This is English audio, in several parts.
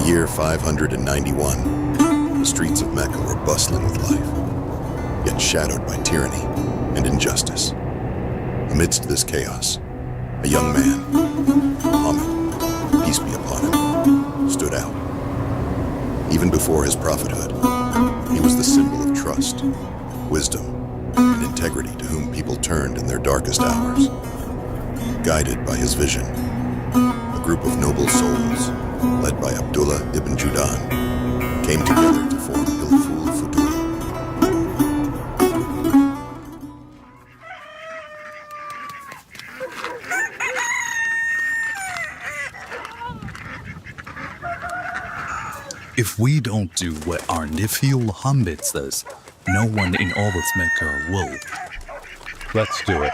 year 591, the streets of Mecca were bustling with life, yet shadowed by tyranny and injustice. Amidst this chaos, a young man, Muhammad, peace be upon him, stood out. Even before his prophethood, he was the symbol of trust, wisdom, and integrity to whom people turned in their darkest hours. Guided by his vision, a group of noble souls, led by Abdullah ibn Judan, came together to form Hilf al-Fudul. If we don't do what our nephew Muhammad says, no one in all of Mecca will. Let's do it.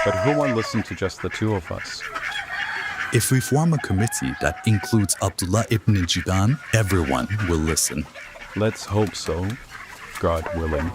But who won't listen to just the two of us? If we form a committee that includes Abdullah ibn Judan, everyone will listen. Let's hope so, God willing.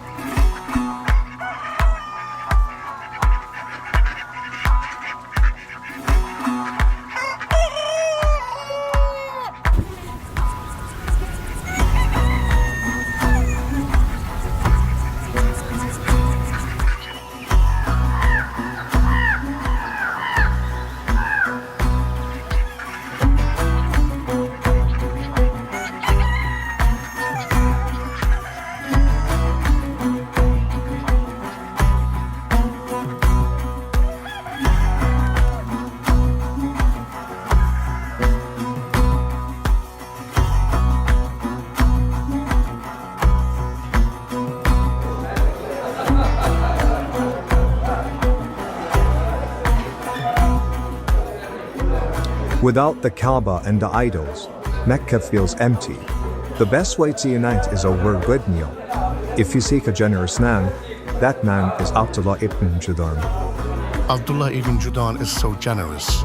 Without the Kaaba and the idols, Mecca feels empty. The best way to unite is over a good meal. If you seek a generous man, that man is Abdullah ibn Judan. Abdullah ibn Judan is so generous.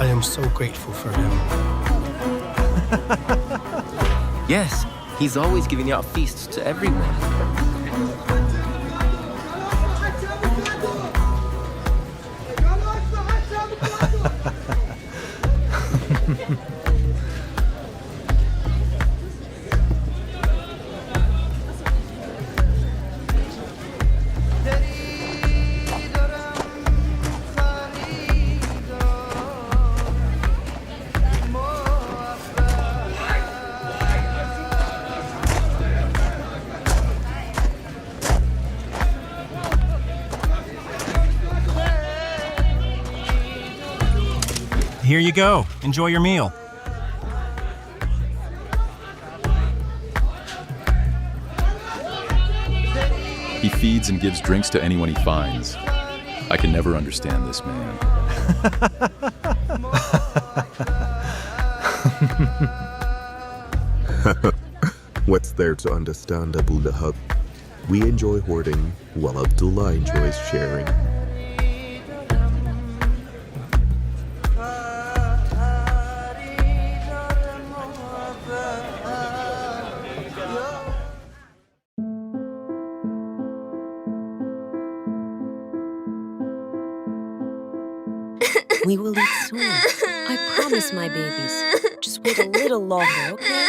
I am so grateful for him. Yes, he's always giving out feasts to everyone. Here you go. Enjoy your meal. He feeds and gives drinks to anyone he finds. I can never understand this man. What's there to understand, Abu Lahab? We enjoy hoarding, while Abdullah enjoys sharing. We will eat soon. I promise, my babies. Just wait a little longer, okay?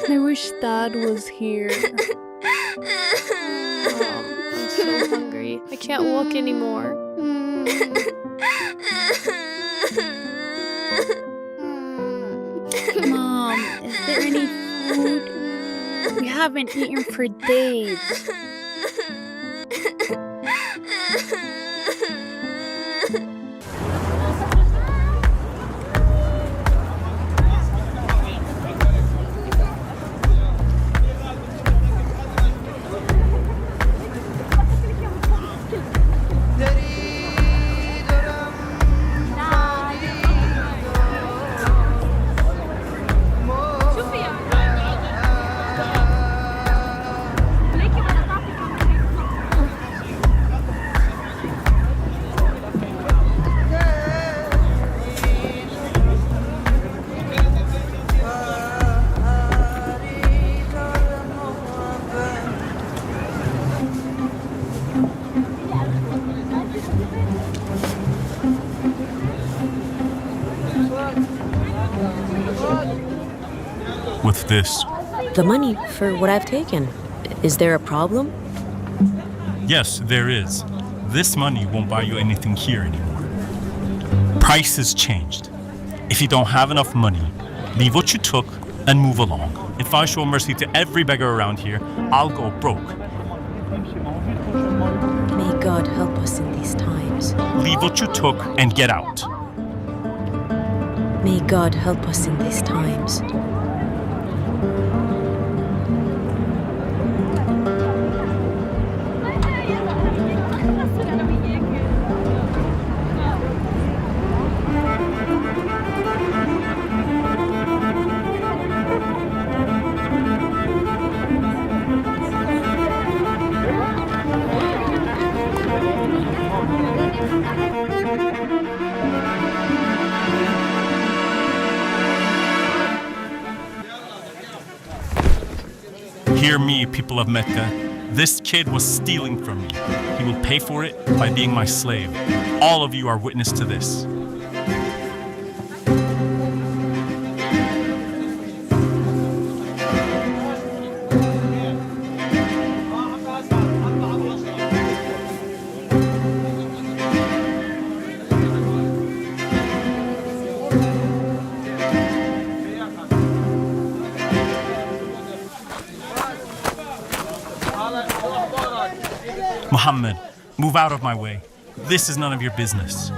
I wish Dad was here. I'm so hungry. I can't walk anymore. Mom, is there any food? We haven't eaten for days. with this? The money for what I've taken. Is there a problem? Yes, there is. This money won't buy you anything here anymore. Prices changed. If you don't have enough money, leave what you took and move along. If I show mercy to every beggar around here, I'll go broke. May God help us in these times. Leave what you took and get out. May God help us in these times. Hear me, people of Mecca. This kid was stealing from me. He will pay for it by being my slave. All of you are witness to this. Muhammad, move out of my way. This is none of your business.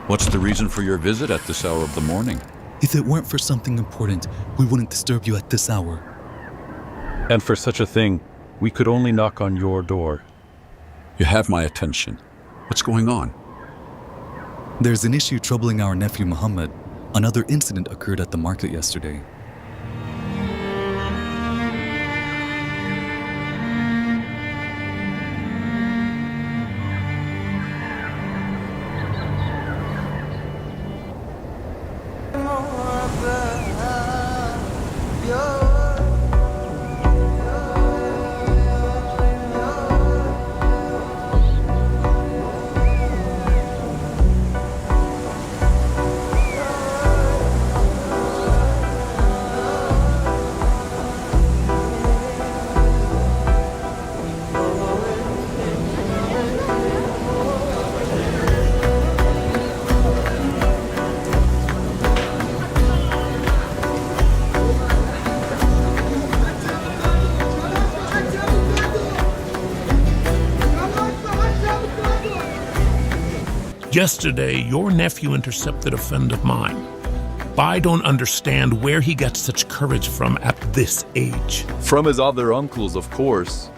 What's the reason for your visit at this hour of the morning? If it weren't for something important, we wouldn't disturb you at this hour. And for such a thing, we could only knock on your door. You have my attention. What's going on? There's an issue troubling our nephew Muhammad. Another incident occurred at the market yesterday. Yesterday, your nephew intercepted a friend of mine. I don't understand where he gets such courage from at this age. From his other uncles, of course.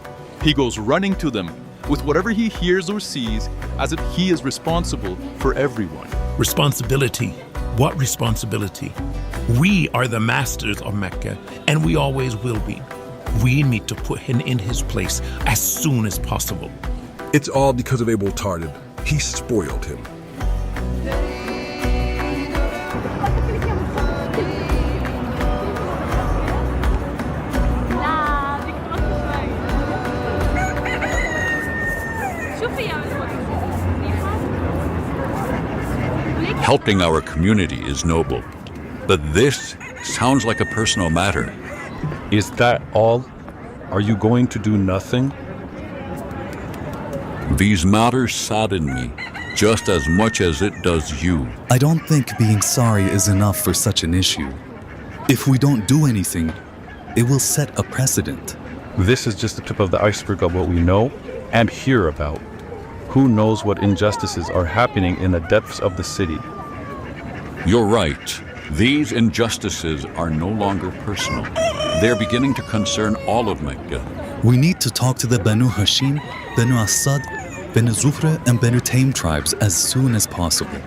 He goes running to them with whatever he hears or sees as if he is responsible for everyone. Responsibility? What responsibility? We are the masters of Mecca, and we always will be. We need to put him in his place as soon as possible. It's all because of Abel Tardid. He spoiled him. Helping our community is noble, but this sounds like a personal matter. Is that all? Are you going to do nothing? These matters sadden me just as much as it does you. I don't think being sorry is enough for such an issue. If we don't do anything, it will set a precedent. This is just the tip of the iceberg of what we know and hear about. Who knows what injustices are happening in the depths of the city? You're right. These injustices are no longer personal. They're beginning to concern all of Mecca. We need to talk to the Banu Hashim, Banu Asad, Banu Zuhra, and Banu Taym tribes as soon as possible.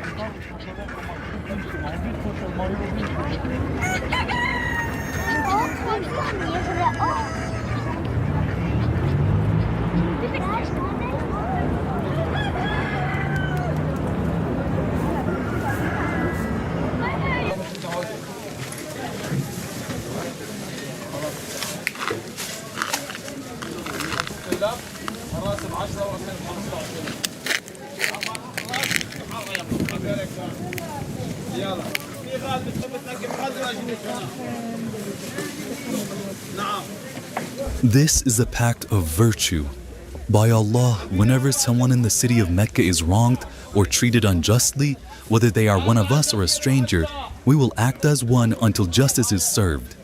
This is a pact of virtue. By Allah, whenever someone in the city of Mecca is wronged or treated unjustly, whether they are one of us or a stranger, we will act as one until justice is served.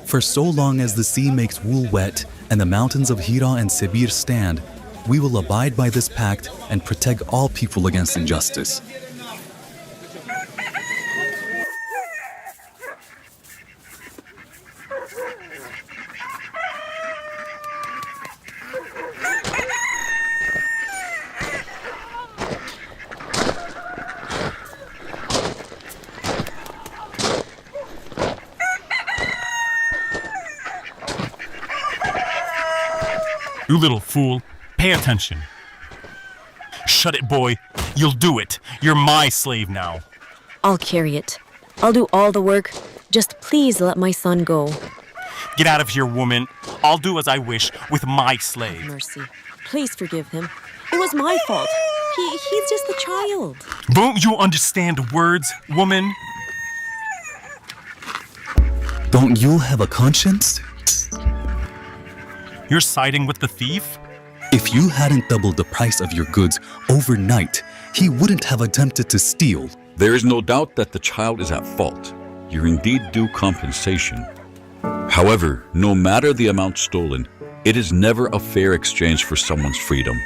For so long as the sea makes wool wet and the mountains of Hira and Sibir stand, we will abide by this pact and protect all people against injustice. You little fool, pay attention. Shut it, boy. You'll do it. You're my slave now. I'll carry it. I'll do all the work. Just please let my son go. Get out of here, woman. I'll do as I wish with my slave. Mercy. Please forgive him. It was my fault. He's just a child. Don't you understand words, woman? Don't you have a conscience? You're siding with the thief? If you hadn't doubled the price of your goods overnight, he wouldn't have attempted to steal. There is no doubt that the child is at fault. You're indeed due compensation. However, no matter the amount stolen, it is never a fair exchange for someone's freedom.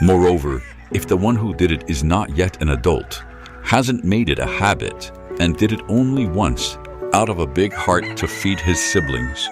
Moreover, if the one who did it is not yet an adult, hasn't made it a habit, and did it only once, out of a big heart to feed his siblings,